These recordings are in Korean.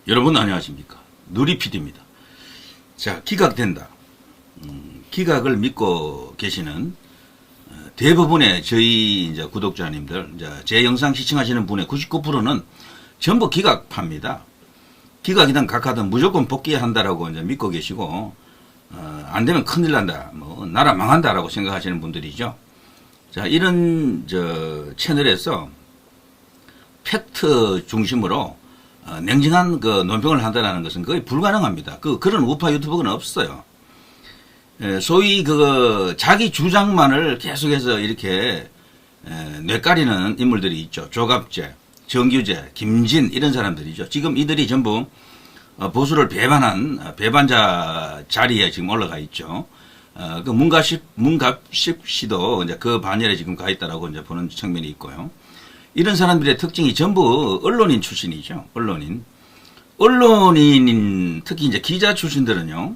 여러분 안녕하십니까. 누리PD입니다. 자, 기각된다. 기각을 믿고 계시는 대부분의 저희 이제 구독자님들, 이제 제 영상 시청하시는 분의 99%는 전부 기각파입니다. 기각이든 각하든 무조건 복귀한다라고 이제 믿고 계시고, 안 되면 큰일 난다, 뭐, 나라 망한다라고 생각하시는 분들이죠. 자, 이런 채널에서 팩트 중심으로 냉정한 논평을 한다는 것은 거의 불가능합니다. 그런 우파 유튜버는 없어요. 소위 자기 주장만을 계속해서 이렇게 뇌까리는 인물들이 있죠. 조갑재, 정규재, 김진 이런 사람들이죠. 지금 이들이 전부 보수를 배반한 배반자 자리에 지금 올라가 있죠. 문갑식 씨도 이제 그 반열에 지금 가 있다라고 이제 보는 측면이 있고요. 이런 사람들의 특징이 전부 언론인 출신이죠. 언론인, 특히 이제 기자 출신들은요,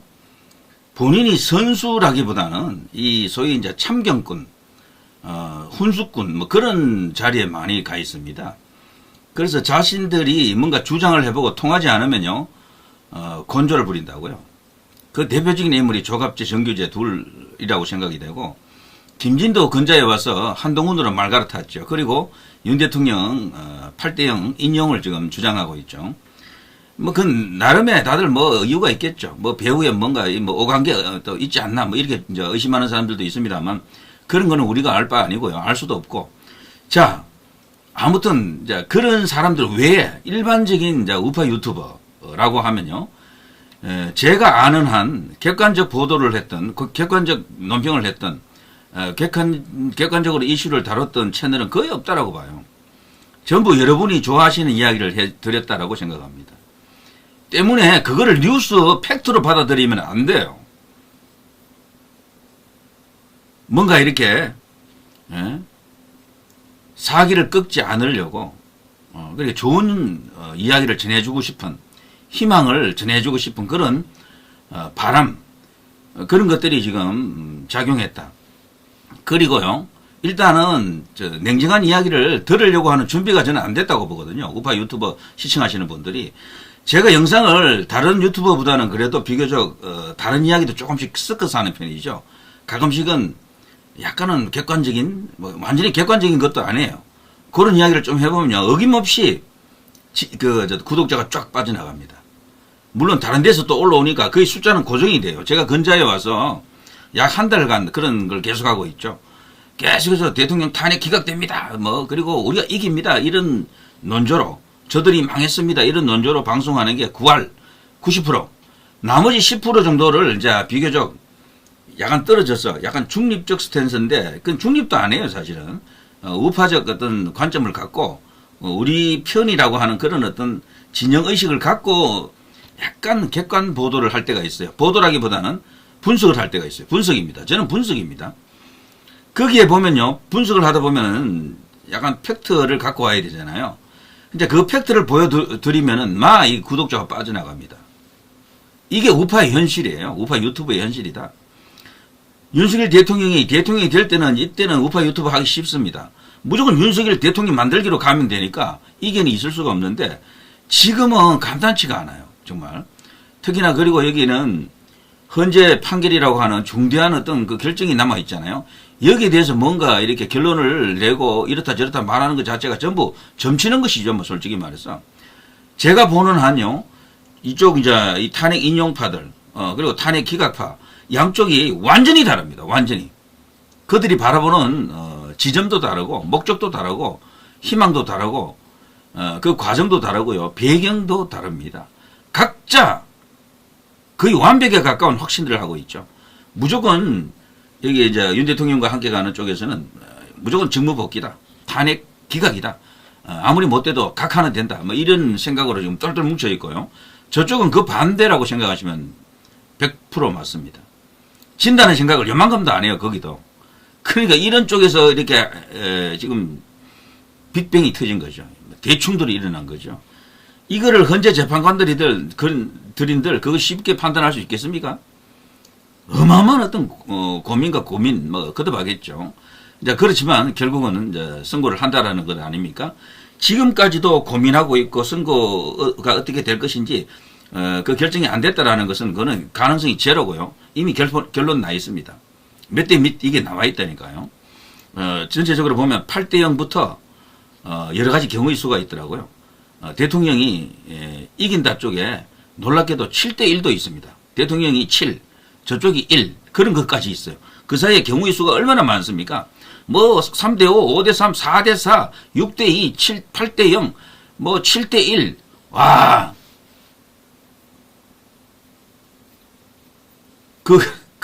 본인이 선수라기보다는 이 소위 이제 참견꾼, 훈수꾼, 뭐 그런 자리에 많이 가 있습니다. 그래서 자신들이 뭔가 주장을 해보고 통하지 않으면요, 곤조를 부린다고요. 그 대표적인 인물이 조갑재, 정규재 둘이라고 생각이 되고, 김진도 근자에 와서 한동훈으로 말 갈아탔죠. 그리고 윤 대통령 8대0 인용을 지금 주장하고 있죠. 뭐 나름의 다들 뭐 이유가 있겠죠. 뭐 배후에 뭔가 뭐 오관계 또 있지 않나 뭐 이렇게 이제 의심하는 사람들도 있습니다만, 그런 거는 우리가 알 바 아니고요. 알 수도 없고. 자, 아무튼 이제 그런 사람들 외에 일반적인 이제 우파 유튜버라고 하면요, 제가 아는 한 객관적 보도를 했던, 객관적 논평을 했던, 객관적으로 이슈를 다뤘던 채널은 거의 없다라고 봐요. 전부 여러분이 좋아하시는 이야기를 해드렸다라고 생각합니다. 때문에 그거를 뉴스 팩트로 받아들이면 안 돼요. 뭔가 이렇게 사기를 꺾지 않으려고 그렇게 좋은 이야기를 전해주고 싶은, 희망을 전해주고 싶은 그런 바람, 그런 것들이 지금 작용했다. 그리고요, 일단은 냉정한 이야기를 들으려고 하는 준비가 저는 안 됐다고 보거든요. 우파 유튜버 시청하시는 분들이. 제가 영상을 다른 유튜버보다는 그래도 비교적 다른 이야기도 조금씩 섞어서 하는 편이죠. 가끔씩은 약간은 객관적인, 뭐 완전히 객관적인 것도 아니에요. 그런 이야기를 좀 해보면요, 어김없이 구독자가 쫙 빠져나갑니다. 물론 다른 데서 또 올라오니까 거의 숫자는 고정이 돼요. 제가 근자에 와서 약 한 달간 그런 걸 계속하고 있죠. 계속해서 대통령 탄핵 기각됩니다. 뭐, 그리고 우리가 이깁니다. 이런 논조로, 저들이 망했습니다. 이런 논조로 방송하는 게 90%. 나머지 10% 정도를 이제 비교적 약간 떨어져서 약간 중립적 스탠스인데, 그건 중립도 아니에요, 사실은. 우파적 어떤 관점을 갖고, 우리 편이라고 하는 그런 어떤 진영의식을 갖고 약간 객관 보도를 할 때가 있어요. 보도라기보다는 분석을 할 때가 있어요. 분석입니다. 저는 분석입니다. 거기에 보면요, 분석을 하다 보면 약간 팩트를 갖고 와야 되잖아요. 이제 그 팩트를 보여드리면은 이 구독자가 빠져나갑니다. 이게 우파의 현실이에요. 우파 유튜브의 현실이다. 윤석열 대통령이 될 때는, 이때는 우파 유튜브 하기 쉽습니다. 무조건 윤석열 대통령 만들기로 가면 되니까 이견이 있을 수가 없는데, 지금은 간단치가 않아요. 정말. 특히나 그리고 여기는 헌재 판결이라고 하는 중대한 어떤 그 결정이 남아 있잖아요. 여기에 대해서 뭔가 이렇게 결론을 내고 이렇다 저렇다 말하는 것 자체가 전부 점치는 것이죠. 뭐 솔직히 말해서. 제가 보는 한요, 이쪽 이제 이 탄핵 인용파들, 그리고 탄핵 기각파, 양쪽이 완전히 다릅니다. 완전히. 그들이 바라보는 지점도 다르고, 목적도 다르고, 희망도 다르고, 그 과정도 다르고요. 배경도 다릅니다. 각자 거의 완벽에 가까운 확신들을 하고 있죠. 무조건 여기 이제 윤 대통령과 함께 가는 쪽에서는 무조건 직무복귀다, 탄핵 기각이다, 아무리 못돼도 각하는 된다, 뭐 이런 생각으로 지금 똘똘 뭉쳐 있고요. 저쪽은 그 반대라고 생각하시면 100% 맞습니다. 진다는 생각을 요만큼도 안 해요. 거기도. 그러니까 이런 쪽에서 이렇게 지금 빅뱅이 터진 거죠. 대충들이 일어난 거죠. 이거를 헌재 재판관들이들 그거 쉽게 판단할 수 있겠습니까? 어마어마한 어떤 고민과 고민 뭐 거듭하겠죠. 이제 그렇지만 결국은 이제 선고를 한다라는 것 아닙니까? 지금까지도 고민하고 있고 선거가 어떻게 될 것인지 그 결정이 안 됐다라는 것은 그거는 가능성이 제로고요. 이미 결론 나 있습니다. 몇 대 몇 이게 나와 있다니까요. 전체적으로 보면 8대 0부터 여러 가지 경우의 수가 있더라고요. 대통령이 이긴다 쪽에 놀랍게도 7대 1도 있습니다. 대통령이 7, 저쪽이 1 그런 것까지 있어요. 그 사이에 경우의 수가 얼마나 많습니까? 뭐 3대 5, 5대 3, 4대 4, 6대 2, 7, 8대 0, 뭐 7대 1. 와. 그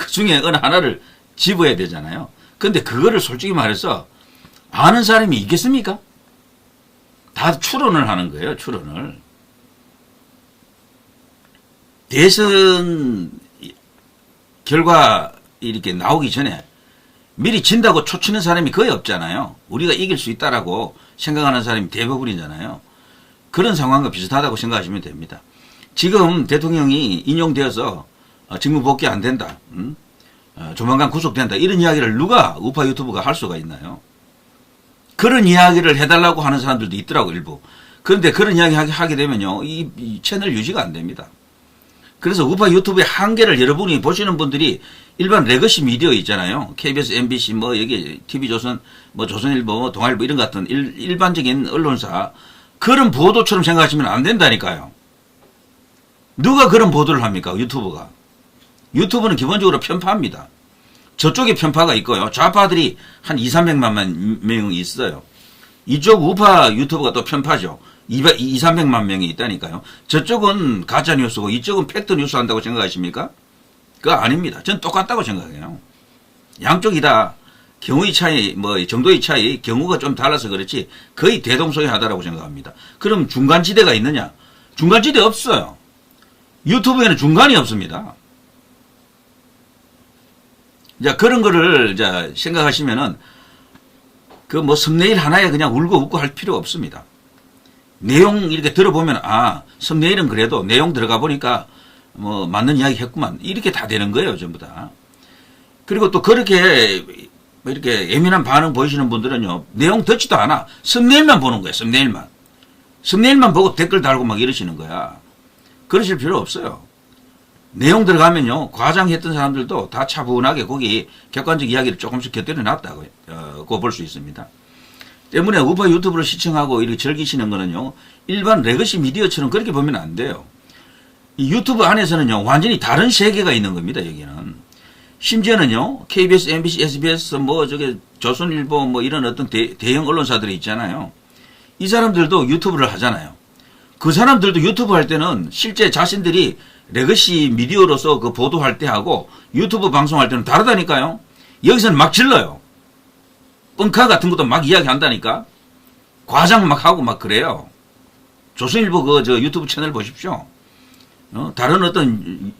중에 어느 하나를 집어야 되잖아요. 근데 그거를 솔직히 말해서 아는 사람이 있겠습니까? 다 추론을 하는 거예요, 추론을. 대선 결과 이렇게 나오기 전에 미리 진다고 초치는 사람이 거의 없잖아요. 우리가 이길 수 있다라고 생각하는 사람이 대부분이잖아요. 그런 상황과 비슷하다고 생각하시면 됩니다. 지금 대통령이 인용되어서 직무 복귀 안 된다. 조만간 구속된다. 이런 이야기를 누가 우파 유튜브가 할 수가 있나요? 그런 이야기를 해달라고 하는 사람들도 있더라고 일부. 그런데 그런 이야기 하게 되면요. 이 채널 유지가 안 됩니다. 그래서 우파 유튜브의 한계를 여러분이 보시는 분들이 일반 레거시 미디어 있잖아요. KBS, MBC, 뭐 여기 TV조선, 뭐 조선일보, 동아일보 이런 같은 일반적인 언론사 그런 보도처럼 생각하시면 안 된다니까요. 누가 그런 보도를 합니까? 유튜브가. 유튜브는 기본적으로 편파입니다. 저쪽에 편파가 있고요. 좌파들이 한 2, 300만 명이 있어요. 이쪽 우파 유튜브가 또 편파죠. 2, 300만 명이 있다니까요. 저쪽은 가짜뉴스고 이쪽은 팩트뉴스 한다고 생각하십니까? 그거 아닙니다. 전 똑같다고 생각해요. 양쪽이 다 경우의 차이, 뭐 정도의 차이, 경우가 좀 달라서 그렇지 거의 대동소이하다라고 생각합니다. 그럼 중간지대가 있느냐? 중간지대 없어요. 유튜브에는 중간이 없습니다. 자, 그런 거를 자 생각하시면은 그 뭐 썸네일 하나에 그냥 울고 웃고 할 필요 없습니다. 내용 이렇게 들어보면 아 썸네일은 그래도 내용 들어가 보니까 뭐 맞는 이야기 했구만 이렇게 다 되는 거예요 전부 다. 그리고 또 그렇게 이렇게 예민한 반응 보이시는 분들은요 내용 듣지도 않아 썸네일만 보는 거예요. 썸네일만 보고 댓글 달고 막 이러시는 거야. 그러실 필요 없어요. 내용 들어가면요 과장했던 사람들도 다 차분하게 거기 객관적 이야기를 조금씩 곁들여 놨다고 볼 수 있습니다. 때문에 우파 유튜브를 시청하고 이렇게 즐기시는 거는요 일반 레거시 미디어처럼 그렇게 보면 안 돼요. 이 유튜브 안에서는요 완전히 다른 세계가 있는 겁니다. 여기는 심지어는요 KBS, MBC, SBS 뭐 저게 조선일보 뭐 이런 어떤 대형 언론사들이 있잖아요. 이 사람들도 유튜브를 하잖아요. 그 사람들도 유튜브 할 때는 실제 자신들이 레거시 미디어로서 그 보도할 때 하고 유튜브 방송할 때는 다르다니까요. 여기서는 막 질러요. 뻥카 같은 것도 막 이야기한다니까. 과장 막 하고 막 그래요. 조선일보 그 저 유튜브 채널 보십시오. 다른 어떤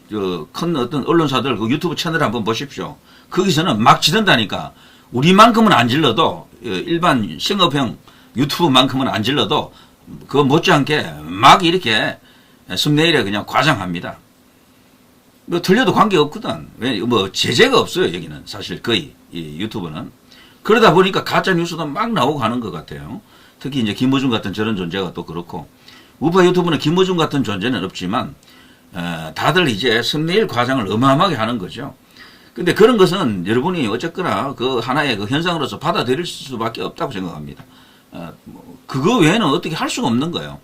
큰 어떤 언론사들 그 유튜브 채널 한번 보십시오. 거기서는 막 지른다니까. 우리만큼은 안 질러도 일반 생업형 유튜브만큼은 안 질러도 그거 못지않게 막 이렇게 썸네일에 그냥 과장합니다. 뭐 틀려도 관계없거든. 왜 뭐 제재가 없어요. 여기는 사실 거의 이 유튜브는. 그러다 보니까 가짜 뉴스도 막 나오고 하는 것 같아요. 특히 이제 김어준 같은 저런 존재가 또 그렇고 우파 유튜브는 김어준 같은 존재는 없지만 다들 이제 썸네일 과장을 어마어마하게 하는 거죠. 근데 그런 것은 여러분이 어쨌거나 그 하나의 그 현상으로서 받아들일 수밖에 없다고 생각합니다. 그거 외에는 어떻게 할 수가 없는 거예요.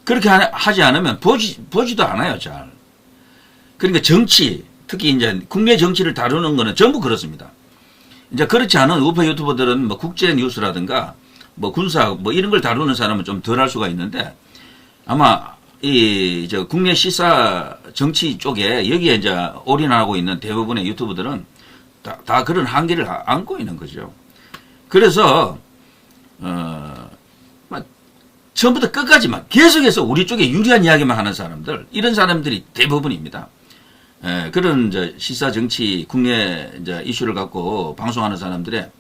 그렇게 하지 않으면 보지도 않아요, 잘. 그러니까 정치, 특히 이제 국내 정치를 다루는 거는 전부 그렇습니다. 이제 그렇지 않은 우파 유튜버들은 뭐 국제 뉴스라든가 뭐 군사 뭐 이런 걸 다루는 사람은 좀 덜 할 수가 있는데 아마 이 저 국내 시사 정치 쪽에 여기에 이제 올인하고 있는 대부분의 유튜버들은 다 그런 한계를 안고 있는 거죠. 그래서 처음부터 끝까지 막 계속해서 우리 쪽에 유리한 이야기만 하는 사람들, 이런 사람들이 대부분입니다. 그런 이제 시사 정치 국내 이제 이슈를 갖고 방송하는 사람들의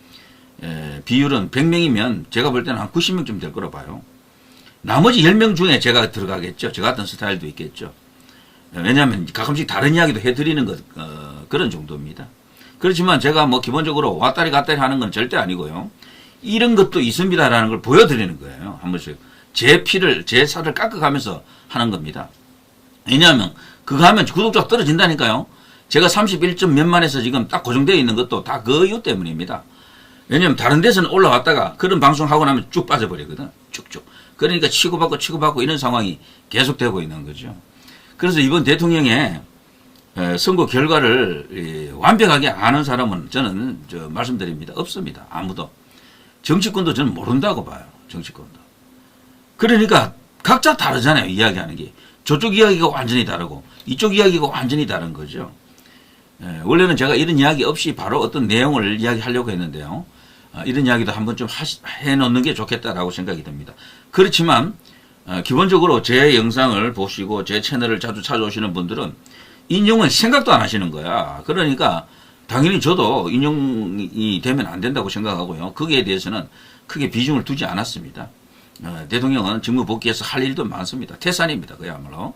비율은 100명이면 제가 볼 때는 한 90명쯤 될 거로 봐요. 나머지 10명 중에 제가 들어가겠죠. 저 같은 스타일도 있겠죠. 왜냐하면 가끔씩 다른 이야기도 해드리는 것, 그런 정도입니다. 그렇지만 제가 뭐 기본적으로 왔다리 갔다리 하는 건 절대 아니고요. 이런 것도 있습니다라는 걸 보여드리는 거예요. 한 번씩. 제 피를, 제 살을 깎아가면서 하는 겁니다. 왜냐하면 그거 하면 구독자가 떨어진다니까요. 제가 31점 몇만에서 지금 딱 고정되어 있는 것도 다 그 이유 때문입니다. 왜냐하면 다른 데서는 올라왔다가 그런 방송하고 나면 쭉 빠져버리거든. 쭉쭉. 그러니까 치고받고 이런 상황이 계속되고 있는 거죠. 그래서 이번 대통령의 선거 결과를 완벽하게 아는 사람은 저는 말씀드립니다. 없습니다. 아무도. 정치권도 저는 모른다고 봐요. 정치권도. 그러니까 각자 다르잖아요. 이야기하는 게. 저쪽 이야기가 완전히 다르고 이쪽 이야기가 완전히 다른 거죠. 원래는 제가 이런 이야기 없이 바로 어떤 내용을 이야기하려고 했는데요. 이런 이야기도 한번 좀 해놓는 게 좋겠다라고 생각이 듭니다. 그렇지만 기본적으로 제 영상을 보시고 제 채널을 자주 찾아오시는 분들은 인용은 생각도 안 하시는 거야. 그러니까 당연히 저도 인용이 되면 안 된다고 생각하고요. 거기에 대해서는 크게 비중을 두지 않았습니다. 대통령은 직무 복귀해서 할 일도 많습니다. 태산입니다. 그야말로.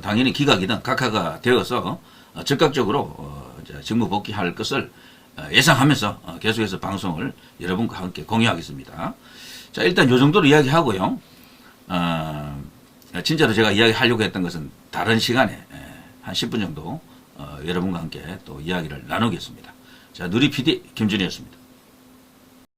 당연히 기각이든 각하가 되어서 즉각적으로 직무 복귀할 것을 예상하면서 계속해서 방송을 여러분과 함께 공유하겠습니다. 자, 일단 요 정도로 이야기하고요. 진짜로 제가 이야기하려고 했던 것은 다른 시간에 한 10분 정도 여러분과 함께 또 이야기를 나누겠습니다. 자, 누리 PD 김준희였습니다.